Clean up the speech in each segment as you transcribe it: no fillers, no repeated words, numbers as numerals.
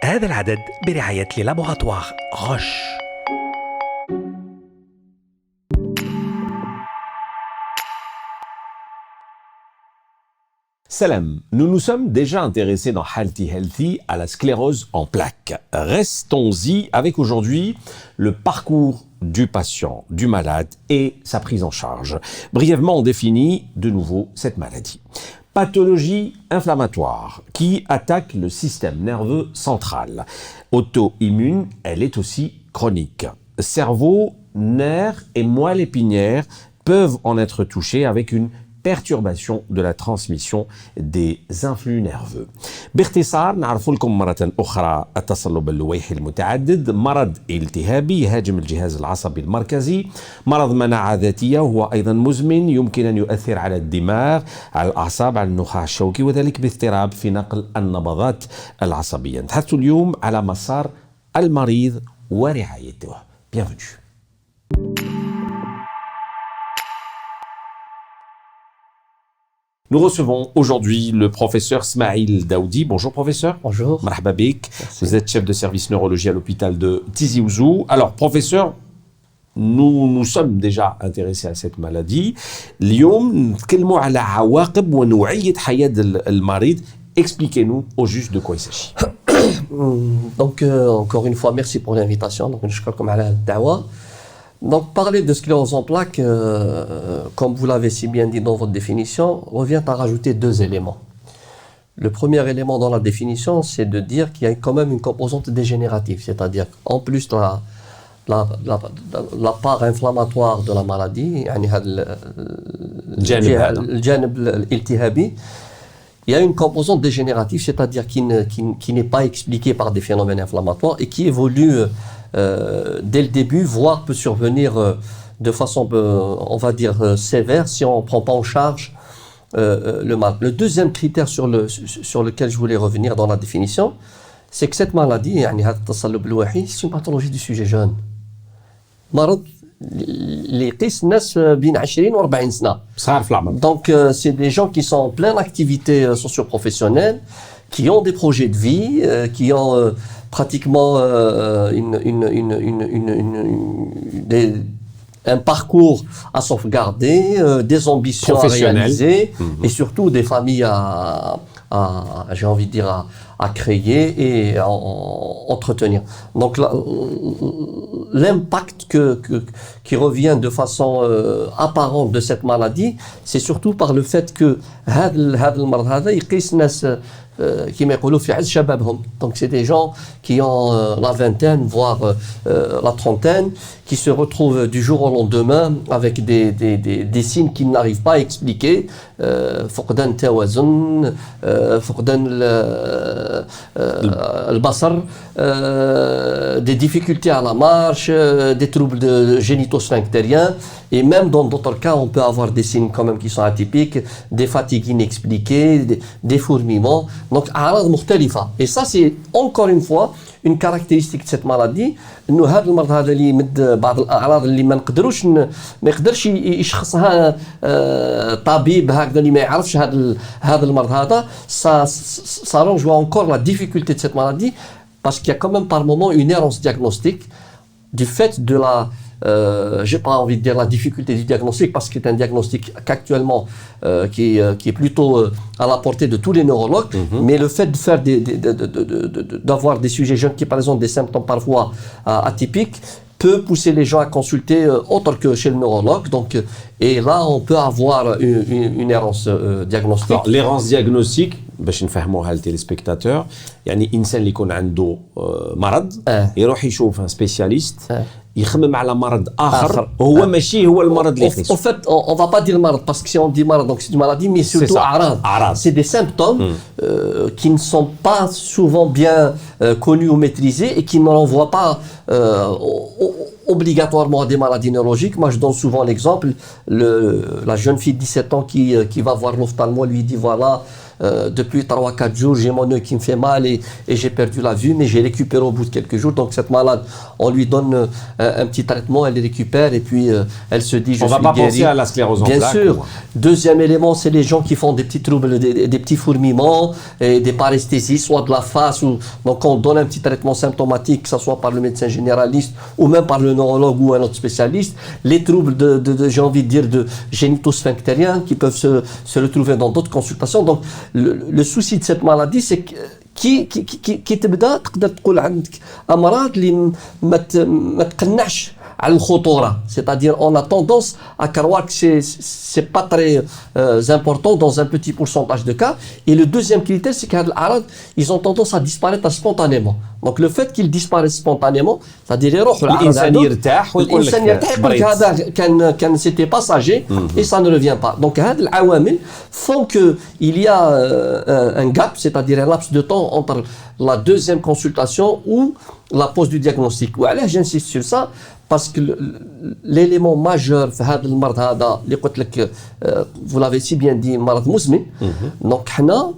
هذا العدد برعاية لابوغاتوار روش. Salam, nous nous sommes déjà intéressés dans Healthy Healthy à la sclérose en plaques. Restons-y avec aujourd'hui le parcours du patient, du malade et sa prise en charge. Brièvement, on définit de nouveau cette maladie. Pathologie inflammatoire qui attaque le système nerveux central. Auto-immune, elle est aussi chronique. Cerveau, nerfs et moelle épinière peuvent en être touchés avec une perturbation de la transmission des influx nerveux. باختصار نعرف لكم مرة أخرى التصلب اللويحي المتعدد مرض التهابي يهاجم الجهاز العصبي المركزي، مرض مناعة ذاتية وهو أيضا مزمن يمكن أن يؤثر على الدماغ، على الأعصاب، على النخاع الشوكي وذلك باضطراب في نقل النبضات العصبية. نتحدث اليوم على مسار المريض ورعايته. Bienvenue. Nous recevons aujourd'hui le professeur Smaïl Daoudi. Bonjour professeur. Bonjour. Marhaba bik. Vous êtes chef de service neurologie à l'hôpital de Tizi Ouzou. Alors professeur, nous sommes déjà intéressés à cette maladie. اليوم نتكلموا على عواقب ونوعية حياة المريض. Expliquez-nous au juste de quoi il s'agit. Donc encore une fois merci pour l'invitation. Donc نشكركم على الدعوة. Donc, parler de sclérose en plaques, comme vous l'avez si bien dit dans votre définition, revient à rajouter deux éléments. Le premier élément dans la définition, c'est de dire qu'il y a quand même une composante dégénérative, c'est-à-dire en plus la part inflammatoire de la maladie, الجانب الالتهابي, il y a une composante dégénérative, c'est-à-dire qui n'est pas expliquée par des phénomènes inflammatoires et qui évolue dès le début, voire peut survenir de façon, on va dire, sévère si on ne prend pas en charge le mal. Le deuxième critère sur lequel je voulais revenir dans la définition, c'est que cette maladie, c'est une pathologie du sujet jeune. Donc c'est des gens qui sont en pleine activité socio-professionnelle, qui ont des projets de vie, qui ont pratiquement un parcours à sauvegarder, des ambitions à réaliser, et surtout des familles j'ai envie de dire, à créer et à entretenir. Donc l'impact qui revient de façon apparente de cette maladie, c'est surtout par le fait que donc c'est des gens qui ont la vingtaine voire la trentaine, qui se retrouvent du jour au lendemain avec des signes qu'ils n'arrivent pas à expliquer, فقدان التوازن، فقدان البصر، des difficultés à la marche, des troubles génito-sphinctériens, et même dans d'autres cas on peut avoir des signes quand même qui sont atypiques, des fatigues inexpliquées, des fourmillements. Donc أعراض مختلفة. Et ça c'est encore une fois une caractéristique de cette maladie, انه هذا المرض هذا اللي يمد بعض الاعراض اللي ما يقدرش يشخصها طبيب هكذا اللي ما يعرفش هذا المرض هذا. Ça rejoint encore la difficulté de cette maladie, parce qu'il y a quand même par moment une errance diagnostique du fait de la j'ai pas envie de dire la difficulté du diagnostic, parce que c'est un diagnostic qu'actuellement qui est plutôt à la portée de tous les neurologues, mais le fait de faire d'avoir des sujets jeunes qui présentent des symptômes parfois atypiques peut pousser les gens à consulter autre que chez le neurologue. Donc, et là on peut avoir une errance diagnostique. Alors, l'errance diagnostique باش نفهموها للتيليسبكتاتور، يعني انسان اللي يكون عنده مرض يروح يشوف ان سبيسياليست يخمم على مرض اخر هو ماشي هو المرض اللي يخصو. En fait, on va pas dire marad, parce que si on dit marad, donc c'est une maladie, mais surtout arad. C'est des symptômes qui ne sont pas souvent bien connus ou maîtrisés et qui ne renvoient pas obligatoirement à des maladies neurologiques. Moi je donne souvent l'exemple, la jeune fille de 17 ans qui va voir l'ophtalmo, lui dit voilà, depuis 3-4 jours, j'ai mon œil qui me fait mal et j'ai perdu la vue, mais j'ai récupéré au bout de quelques jours. Donc cette malade, on lui donne un petit traitement, elle récupère et puis elle se dit je suis guérie. On va pas penser à la sclérose en plaques. Bien sûr. Deuxième élément, c'est les gens qui font des petits troubles, des petits fourmillements, et des paresthésies, soit de la face, ou donc on donne un petit traitement symptomatique, que ce soit par le médecin généraliste ou même par le neurologue ou un autre spécialiste. Les troubles j'ai envie de dire, de génito-sphinctériens qui peuvent se retrouver dans d'autres consultations. Donc le souci de cette maladie, c'est que كي تبدا تقدر تقول عندك امراض اللي ما تقنعش على الخطوره, c'est-à-dire on a tendance à croire que c'est pas très important dans un petit pourcentage de cas. Et le deuxième critère, c'est que ils ont tendance à disparaître spontanément. Donc le fait qu'ils disparaissent spontanément, c'est-à-dire الانسان يرتاح ويقول لك هذا كان c'était passager et ça ne revient pas. Donc هاد العوامل font que il y a un gap, c'est-à-dire un laps de temps entre la deuxième consultation ou la pose du diagnostic. وعلاه j'insiste sur ça parce que l'élément majeur في هذا المرض هذا اللي قلت لك, vous l'avez si bien dit, مرض مزمن. Donc حنا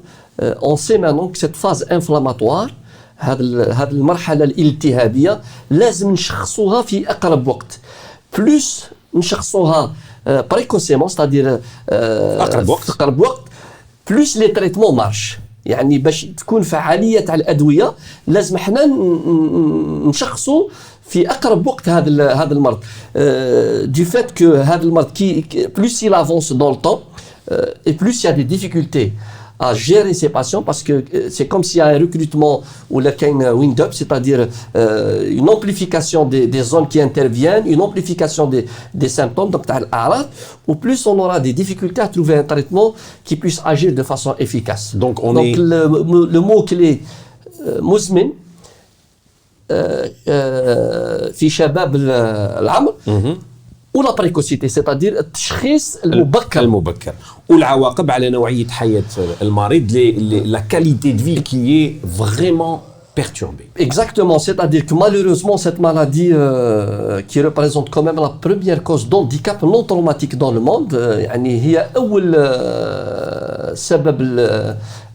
on sait maintenant que cette phase inflammatoire, هذه المرحله الالتهابيه لازم نشخصوها في اقرب وقت. بلوس نشخصوها بريكوسيمون, c'est-à-dire اقرب وقت, بلوس لي تريتمون مارش. يعني باش تكون فعاليه تاع الادويه لازم حنا نشخصوا في اقرب وقت هذا المرض. Du fait que هذا المرض plus il avance dans le temps et plus il y a des difficultés à gérer ces patients, parce que c'est comme s'il y a un recrutement ou le wind-up, c'est-à-dire une amplification des zones qui interviennent, une amplification des symptômes, donc ou plus on aura des difficultés à trouver un traitement qui puisse agir de façon efficace. Donc le mot clé مزمن في شباب العمر ولا بريكوسيتي, c'est-à-dire التشخيص المبكر والعواقب على نوعية حياة المريض, la qualité de vie qui est vraiment perturbée. Exactement, c'est-à-dire que malheureusement cette maladie qui représente quand même la première cause d'handicap non traumatique dans le monde, يعني هي أول سبب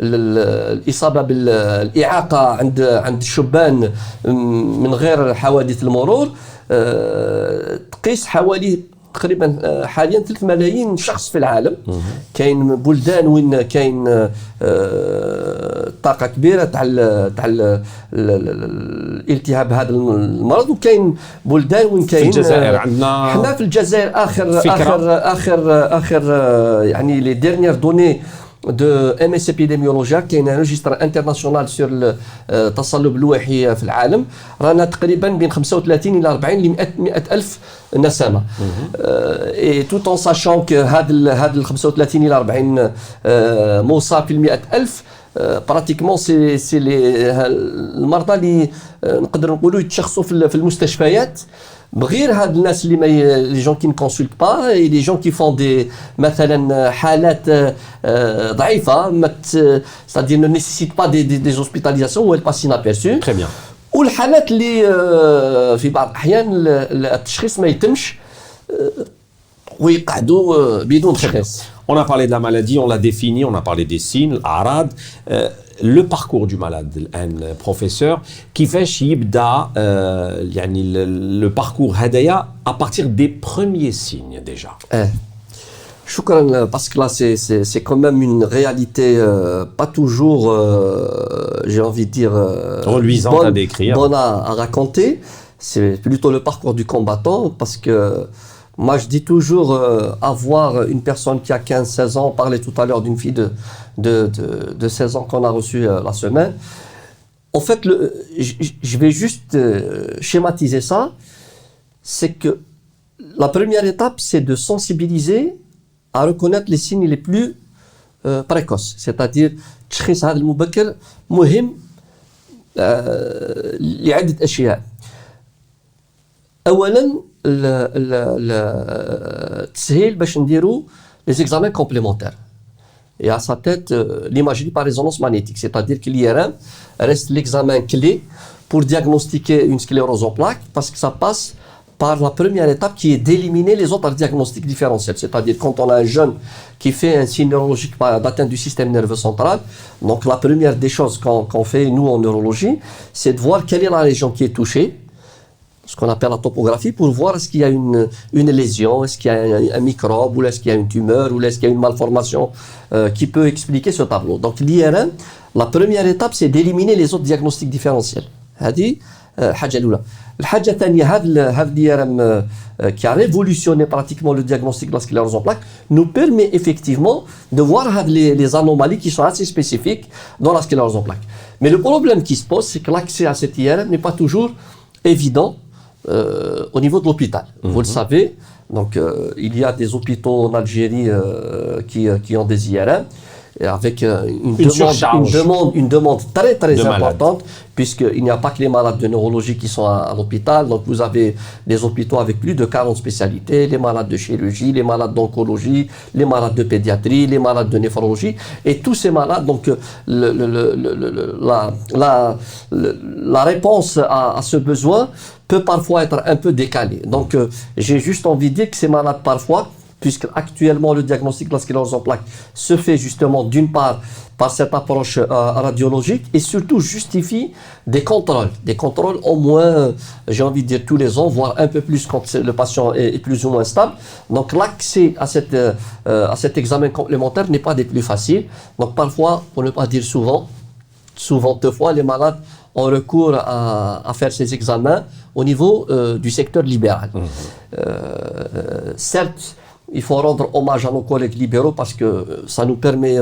الإصابة بالإعاقة عند الشبان من غير حوادث المرور. تقيس حوالي تقريبا حاليا 3 ملايين شخص في العالم. كاين بلدان وين كاين طاقه كبيره تاع الالتهاب هذا المرض, وكاين بلدان وين كاين في الجزائر عندنا. حنا في الجزائر اخر يعني لي ديرنيير دوني de MS épidémiologique, qui est un registre international sur التصلب اللوحي في العالم, رانا تقريبا بين 35 الى 40 ل 100 الف نسمه. et tout en sachant que هاد ال 35 الى 40 مصاب في 100 الف, براتيكمون سي المرضى اللي نقدر نقولوا يتشخصوا في المستشفيات بغير هاد الناس اللي لي جون كي نكونسولت با, اي لي جون كي فون دي مثلا حالات ضعيفه c'est-à-dire ne nécessite pas des hospitalisations où elles passent inaperçues. Très bien. والحالات اللي في بعض الاحيان التشخيص ما يتمش ويقعدوا بدون تشخيص. On a parlé de la maladie, on l'a définie, on a parlé des signes, l'ARAD. Le parcours du malade, professeur, كيفاش يبدا يعني le parcours هدايا à partir des premiers signes déjà. شكرا, parce que là c'est quand même une réalité pas toujours j'ai envie de dire reluisante à décrire, bonne à raconter. C'est plutôt le parcours du combattant, parce que moi je dis toujours avoir une personne qui a 15-16 ans, on parlait tout à l'heure d'une fille de 16 ans qu'on a reçue la semaine. En fait, je vais juste schématiser ça, c'est que la première étape, c'est de sensibiliser à reconnaître les signes les plus précoces, c'est-à-dire التشخيص هذا المبكر مهم لعدة أشياء. أولاً التسهيل باش نديرو les examens complémentaires. Et à sa tête, l'imagerie par résonance magnétique, c'est-à-dire que l'IRM reste l'examen clé pour diagnostiquer une sclérose en plaques, parce que ça passe par la première étape qui est d'éliminer les autres diagnostics différentiels. C'est-à-dire quand on a un jeune qui fait un signe neurologique d'atteinte du système nerveux central, donc la première des choses qu'on fait nous en neurologie, c'est de voir quelle est la région qui est touchée, ce qu'on appelle la topographie, pour voir est-ce qu'il y a une lésion, est-ce qu'il y a un microbe, ou est-ce qu'il y a une tumeur, ou est-ce qu'il y a une malformation qui peut expliquer ce tableau. Donc l'IRM, la première étape, c'est d'éliminer les autres diagnostics différentiels. هذه حاجة الأولى. الحاجة الثانية هذا l'IRM qui a révolutionné pratiquement le diagnostic de la sclérose en plaques nous permet effectivement de voir les anomalies qui sont assez spécifiques dans la sclérose en plaques. Mais le problème qui se pose, c'est que l'accès à cette IRM n'est pas toujours évident au niveau de l'hôpital. Vous le savez, donc il y a des hôpitaux en Algérie qui ont des IRM avec une demande très importante, puisqu'il n'y a pas que les malades de neurologie qui sont à l'hôpital. Donc vous avez des hôpitaux avec plus de 40 spécialités, les malades de chirurgie, les malades d'oncologie, les malades de pédiatrie, les malades de néphrologie, et tous ces malades, donc la réponse à ce besoin peut parfois être un peu décalée. Donc j'ai juste envie de dire que ces malades parfois, puisque actuellement le diagnostic de la sclérose en plaques se fait justement d'une part par cette approche radiologique et surtout justifie des contrôles au moins, j'ai envie de dire tous les ans, voire un peu plus quand le patient est plus ou moins stable. Donc l'accès à cet examen complémentaire n'est pas des plus faciles. Donc parfois, pour ne pas dire souvent deux fois, les malades ont recours à faire ces examens au niveau du secteur libéral. Certes, il faut rendre hommage à nos collègues libéraux parce que ça nous permet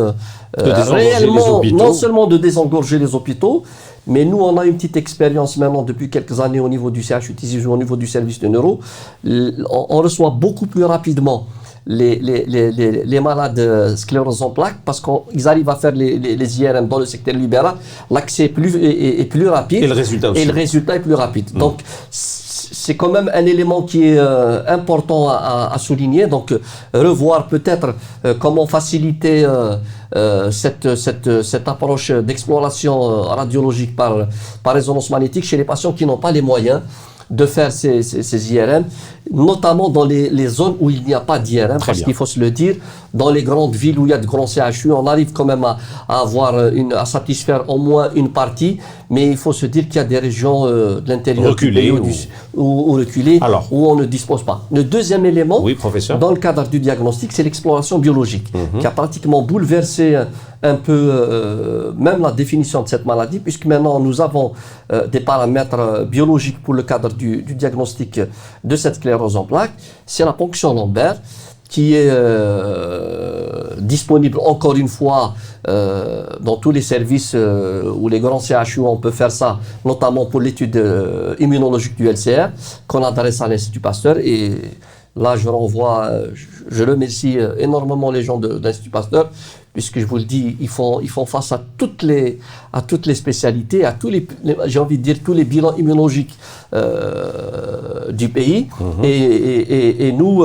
réellement non seulement de désengorger les hôpitaux, mais nous on a une petite expérience maintenant depuis quelques années au niveau du CHUTZ ou au niveau du service de neuro. On reçoit beaucoup plus rapidement les malades sclérose en plaques parce qu'ils arrivent à faire les IRM dans le secteur libéral. L'accès est plus rapide et le résultat aussi. Et le résultat est plus rapide. Donc c'est quand même un élément qui est important à souligner. Donc revoir peut-être comment faciliter cette approche d'exploration radiologique par résonance magnétique chez les patients qui n'ont pas les moyens de faire ces IRM, notamment dans les zones où il n'y a pas d'IRM, parce qu'il faut se le dire, dans les grandes villes où il y a de grands CHU, on arrive quand même à satisfaire au moins une partie, mais il faut se dire qu'il y a des régions de l'intérieur reculées ou reculées où on ne dispose pas. Le deuxième élément, dans le cadre du diagnostic, c'est l'exploration biologique, qui a pratiquement bouleversé un peu même la définition de cette maladie, puisque maintenant nous avons des paramètres biologiques pour le cadre du diagnostic de cette sclérose en plaques. C'est la ponction lombaire qui est disponible encore une fois dans tous les services où les grands CHU on peut faire ça, notamment pour l'étude immunologique du LCR qu'on adresse à l'Institut Pasteur. Et là je remercie énormément les gens de l'Institut Pasteur, puisque je vous le dis, ils font face à toutes les spécialités, à j'ai envie de dire tous les bilans immunologiques du pays, et nous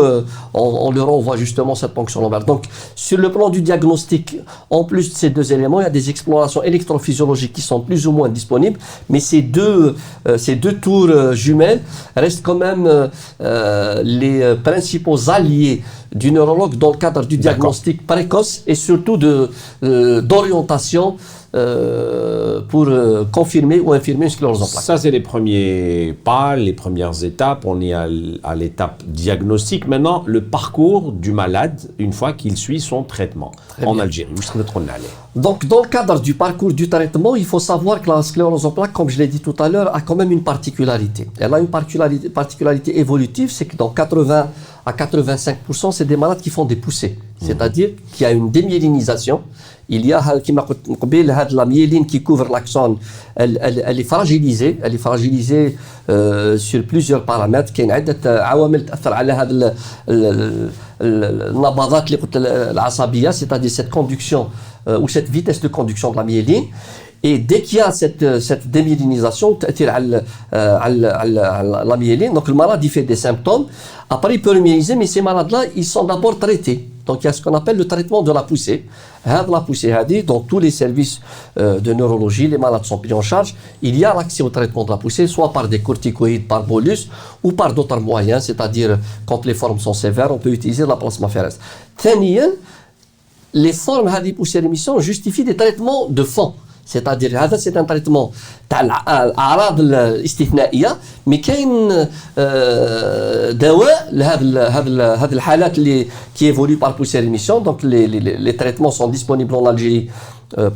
on leur envoie justement cette ponction lombaire. Donc sur le plan du diagnostic, en plus de ces deux éléments, il y a des explorations électrophysiologiques qui sont plus ou moins disponibles, mais ces deux tours jumelles restent quand même les principaux alliés du neurologue dans le cadre du diagnostic précoce et surtout d'orientation pour confirmer ou infirmer une sclérose en plaques. Ça, c'est les premiers pas, les premières étapes. On est à l'étape diagnostique. Maintenant, le parcours du malade, une fois qu'il suit son traitement en Algérie. Donc, dans le cadre du parcours du traitement, il faut savoir que la sclérose en plaques, comme je l'ai dit tout à l'heure, a quand même une particularité. Elle a une particularité évolutive, c'est que dans 80 à 85%, c'est des malades qui font des poussées. C'est-à-dire qu'il y a une démyélinisation. Il y a la myéline qui couvre l'axone, elle est fragilisée. Elle est fragilisée sur plusieurs paramètres. Il y a des عوامل تأثر على هذا النبضات اللي قلت العصبية, c'est-à-dire cette conduction ou cette vitesse de conduction de la myéline. Et dès qu'il y a cette démyélinisation, la myéline, donc le malade il fait des symptômes. Après il peut remyéliniser, mais ces malades-là, ils sont d'abord traités. Donc il y a ce qu'on appelle le traitement de la poussée. La poussée, dans tous les services de neurologie, les malades sont pris en charge. Il y a l'accès au traitement de la poussée, soit par des corticoïdes, par bolus, ou par d'autres moyens, c'est-à-dire quand les formes sont sévères, on peut utiliser la plasmaphéreuse. Les formes de poussée rémission justifient des traitements de fond. C'est-à-dire c'est un traitement تاع الاعراض الاستثنائيه مي كاين دواء لهذا الحالات اللي qui évoluent par poussée rémission. Donc les traitements sont disponibles en Algérie,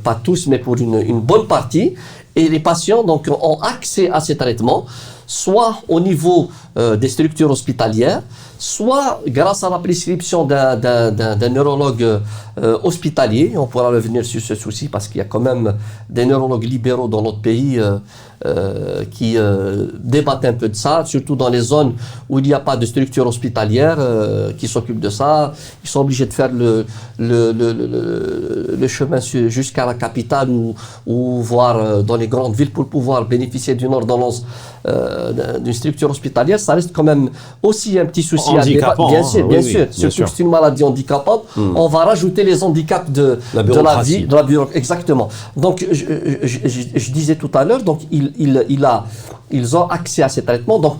pas tous mais pour une bonne partie, et les patients donc ont accès à ces traitements soit au niveau des structures hospitalières, soit grâce à la prescription d'un neurologue hospitalier. On pourra revenir sur ce souci parce qu'il y a quand même des neurologues libéraux dans notre pays qui débattent un peu de ça, surtout dans les zones où il n'y a pas de structure hospitalière qui s'occupent de ça. Ils sont obligés de faire le chemin jusqu'à la capitale ou voire dans les grandes villes pour pouvoir bénéficier d'une ordonnance d'une structure hospitalière. Ça reste quand même aussi un petit souci à débattre. Bien sûr, surtout que c'est une maladie handicapante. On va rajouter les handicaps de la vie, de la bureaucratie. Exactement. Donc, je disais tout à l'heure, donc ils ont accès à ces traitements. Donc,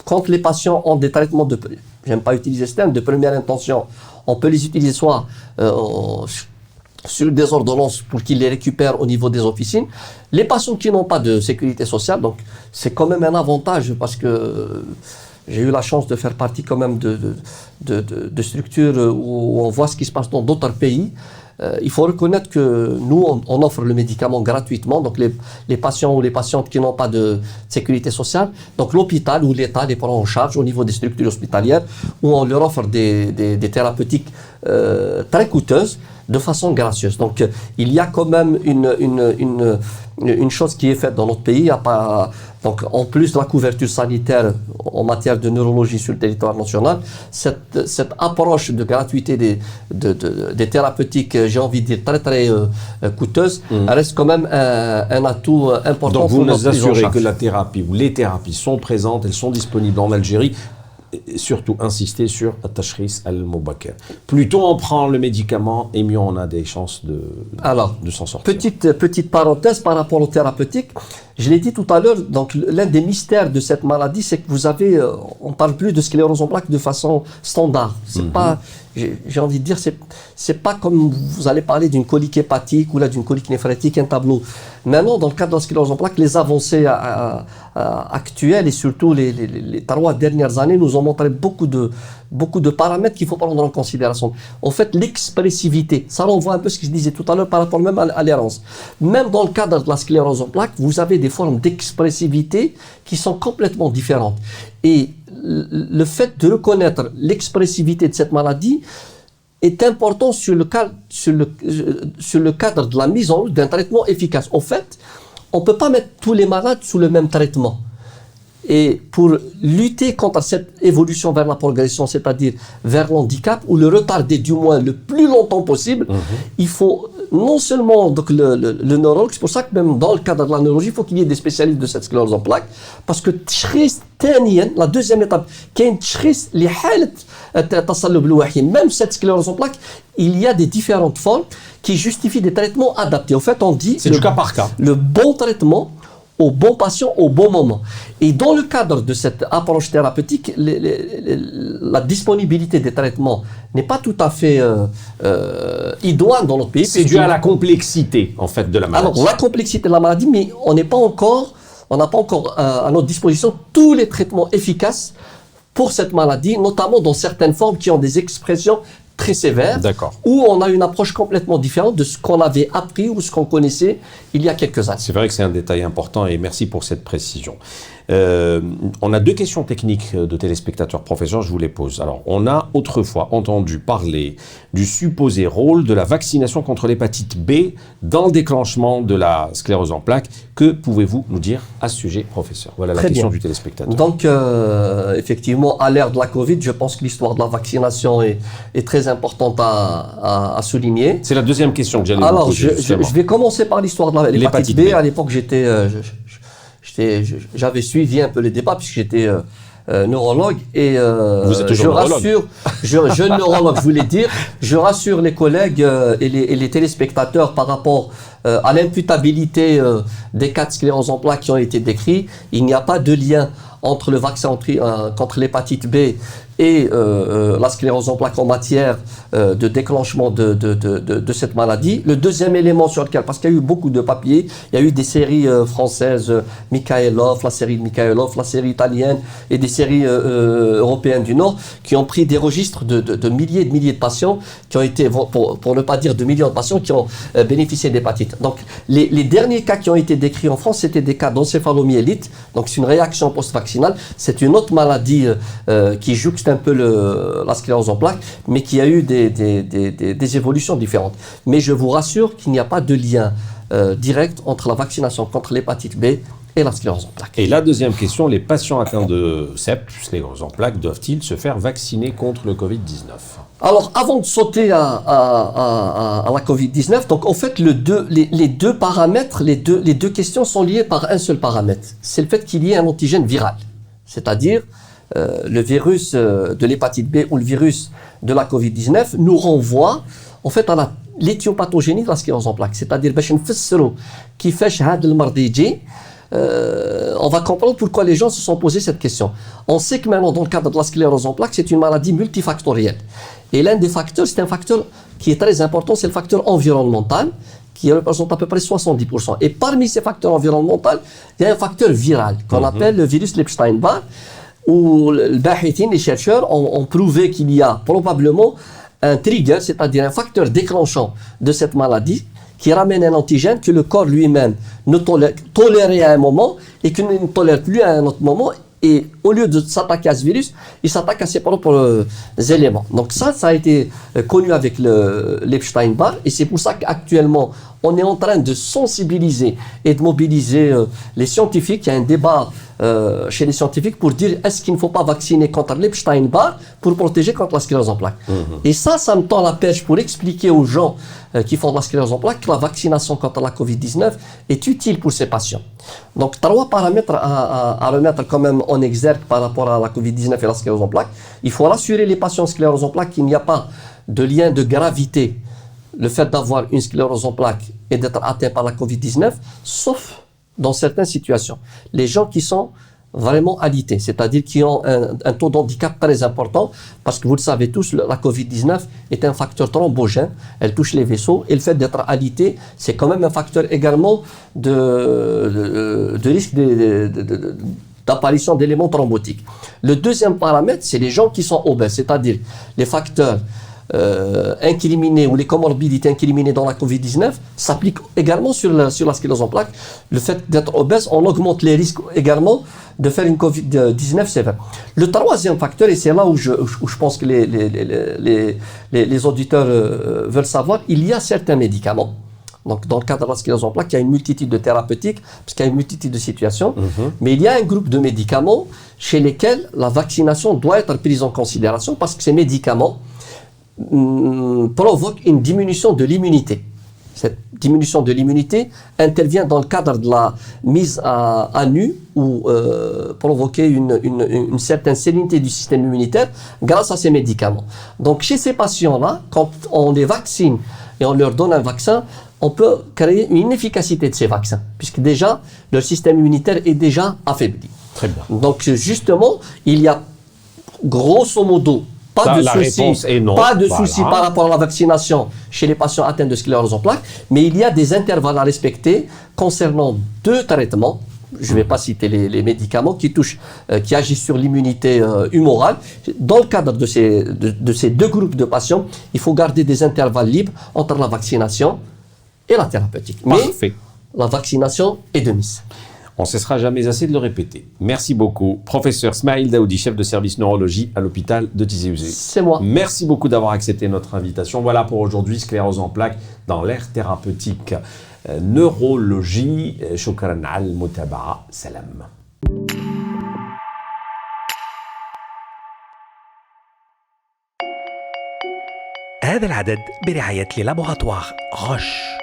quand les patients ont des traitements j'aime pas utiliser ce terme, de première intention, on peut les utiliser soit sur des ordonnances pour qu'ils les récupèrent au niveau des officines. Les patients qui n'ont pas de sécurité sociale, donc c'est quand même un avantage parce que j'ai eu la chance de faire partie quand même de structures où on voit ce qui se passe dans d'autres pays. Il faut reconnaître que nous, on offre le médicament gratuitement, donc les patients ou les patientes qui n'ont pas de sécurité sociale, donc l'hôpital ou l'État les prend en charge au niveau des structures hospitalières où on leur offre des thérapeutiques très coûteuses de façon gracieuse. Donc il y a quand même une chose qui est faite dans notre pays, donc en plus de la couverture sanitaire en matière de neurologie sur le territoire national, cette approche de gratuité des thérapeutiques, j'ai envie de dire très très coûteuses, reste quand même un atout important. Donc vous nous assurez que la thérapie ou les thérapies sont présentes, elles sont disponibles en Algérie. Et surtout insister sur التشخيص المبكر. Plus tôt on prend le médicament et mieux on a des chances de s'en sortir. Petite parenthèse par rapport aux thérapeutiques, je l'ai dit tout à l'heure, donc l'un des mystères de cette maladie, c'est que vous avez, on parle plus de sclérose en plaques de façon standard. C'est pas, j'ai envie de dire, c'est pas comme vous allez parler d'une colique hépatique ou là d'une colique néphrétique, un tableau. Maintenant, dans le cadre de la sclérose en plaques, les avancées actuelles et surtout les 3 dernières années nous ont montré beaucoup de paramètres qu'il faut prendre en considération. En fait, l'expressivité, ça renvoie un peu ce que je disais tout à l'heure par rapport même à l'errance. Même dans le cadre de la sclérose en plaques, vous avez des formes d'expressivité qui sont complètement différentes. Et le fait de reconnaître l'expressivité de cette maladie est important sur le cadre de la mise en œuvre d'un traitement efficace. En fait, on ne peut pas mettre tous les malades sous le même traitement. Et pour lutter contre cette évolution vers la progression, c'est-à-dire vers l'handicap, ou le retarder du moins le plus longtemps possible, il faut non seulement donc le neurologue, c'est pour ça que même dans le cadre de la neurologie, il faut qu'il y ait des spécialistes de cette sclérose en plaques, parce que la deuxième étape, même cette sclérose en plaques, il y a des différentes formes qui justifient des traitements adaptés. En fait, on dit c'est du cas par cas. Le bon traitement au bon patient au bon moment. Et dans le cadre de cette approche thérapeutique, la disponibilité des traitements n'est pas tout à fait idoine dans notre pays. C'est dû à la complexité en fait de la maladie. Alors la complexité de la maladie, mais on n'a pas encore à notre disposition tous les traitements efficaces pour cette maladie, notamment dans certaines formes qui ont des expressions très sévères, où on a une approche complètement différente de ce qu'on avait appris ou ce qu'on connaissait il y a quelques années. C'est vrai que c'est un détail important et merci pour cette précision. On a 2 questions techniques de téléspectateurs. Professeur, je vous les pose. Alors, on a autrefois entendu parler du supposé rôle de la vaccination contre l'hépatite B dans le déclenchement de la sclérose en plaques. Que pouvez-vous nous dire à ce sujet, professeur? Voilà la question du téléspectateur. Donc, effectivement, à l'ère de la Covid, je pense que l'histoire de la vaccination est très importante à souligner. C'est la deuxième question que j'allais vous poser. Alors, je vais commencer par l'histoire de l'hépatite B. À l'époque, j'avais suivi un peu les débats puisque j'étais neurologue et Vous êtes je toujours neurologue. rassure, jeune neurologue, je voulais dire, je rassure les collègues et les téléspectateurs par rapport à l'imputabilité des cas de sclérose en plaques qui ont été décrits. Il n'y a pas de lien entre le vaccin contre l'hépatite B et la sclérose en plaques en matière de déclenchement de cette maladie. Le deuxième élément sur lequel, parce qu'il y a eu beaucoup de papiers, il y a eu des séries françaises, Mikhailov, la série de Mikhailov, la série italienne et des séries européennes du Nord qui ont pris des registres de milliers et de milliers de patients qui ont été, pour ne pas dire de millions de patients qui ont bénéficié d'hépatite. Donc les derniers cas qui ont été décrits en France, c'était des cas d'encéphalomyélite, donc c'est une réaction post-vaccinale, c'est une autre maladie qui jouxte un peu la sclérose en plaques, mais qui a eu des évolutions différentes. Mais je vous rassure qu'il n'y a pas de lien direct entre la vaccination contre l'hépatite B et la sclérose en plaques. Et la deuxième question, les patients atteints de CEP, sclérose en plaques, doivent-ils se faire vacciner contre le Covid-19 ? Alors, avant de sauter à la Covid-19, donc en fait, les deux paramètres, les deux questions sont liées par un seul paramètre. C'est le fait qu'il y ait un antigène viral, c'est-à-dire le virus de l'hépatite B ou le virus de la Covid-19 nous renvoie en fait à l'éthiopathogénie de la sclérose en plaques. C'est-à-dire, on va comprendre pourquoi les gens se sont posé cette question. On sait que maintenant, dans le cadre de la sclérose en plaques, c'est une maladie multifactorielle. Et l'un des facteurs, c'est un facteur qui est très important, c'est le facteur environnemental, qui représente à peu près 70%. Et parmi ces facteurs environnementaux, il y a un facteur viral qu'on appelle le virus Epstein-Barr, où les chercheurs ont prouvé qu'il y a probablement un trigger, c'est-à-dire un facteur déclenchant de cette maladie, qui ramène un antigène que le corps lui-même ne tolérait à un moment et qu'il ne tolère plus à un autre moment. Et au lieu de s'attaquer à ce virus, il s'attaque à ses propres éléments. Donc ça a été connu avec l'Epstein-Barr, et c'est pour ça qu'actuellement, on est en train de sensibiliser et de mobiliser les scientifiques. Il y a un débat chez les scientifiques pour dire est-ce qu'il ne faut pas vacciner contre l'Epstein-Barr pour protéger contre la sclérose en plaques. Et ça me tend la perche pour expliquer aux gens qui font de la sclérose en plaques que la vaccination contre la Covid-19 est utile pour ces patients. Donc, 3 paramètres à remettre quand même en exergue par rapport à la Covid-19 et la sclérose en plaques. Il faut rassurer les patients sclérose en plaques qu'il n'y a pas de lien de gravité, le fait d'avoir une sclérose en plaques et d'être atteint par la Covid-19, sauf dans certaines situations. Les gens qui sont vraiment alités, c'est-à-dire qui ont un taux d'handicap très important, parce que vous le savez tous, la Covid-19 est un facteur thrombogène, elle touche les vaisseaux, et le fait d'être alité, c'est quand même un facteur également de risque d'apparition d'éléments thrombotiques. Le deuxième paramètre, c'est les gens qui sont obèses, c'est-à-dire les facteurs incriminés ou les comorbidités incriminées dans la Covid-19 s'appliquent également sur la sclérose en plaques. Le fait d'être obèse, on augmente les risques également de faire une Covid-19 sévère. Le troisième facteur, et c'est là où je pense que les auditeurs veulent savoir, il y a certains médicaments. Donc, dans le cadre de la sclérose en plaques, il y a une multitude de thérapeutiques, parce qu'il y a une multitude de situations, mais il y a un groupe de médicaments chez lesquels la vaccination doit être prise en considération, parce que ces médicaments provoque une diminution de l'immunité. Cette diminution de l'immunité intervient dans le cadre de la mise à nu ou provoquer une certaine sérénité du système immunitaire grâce à ces médicaments. Donc chez ces patients-là, quand on les vaccine et on leur donne un vaccin, on peut créer une inefficacité de ces vaccins, puisque déjà leur système immunitaire est déjà affaibli. Très bien. Donc justement, il y a grosso modo pas de souci par rapport à la vaccination chez les patients atteints de sclérose en plaques, mais il y a des intervalles à respecter concernant 2 traitements. Je ne vais pas citer les médicaments qui agissent sur l'immunité humorale. Dans le cadre de ces 2 groupes de patients, il faut garder des intervalles libres entre la vaccination et la thérapeutique. Parfait. Mais la vaccination est de mise. On ne cessera jamais assez de le répéter. Merci beaucoup. Professeur Smaïl Daoudi, chef de service neurologie à l'hôpital de Tizi Ouzou. C'est moi. Merci beaucoup d'avoir accepté notre invitation. Voilà pour aujourd'hui, sclérose en plaques dans l'ère thérapeutique. Neurologie, shukran al-mutaba'a, salam. هذا العدد برعاية لابوغاتوار غش.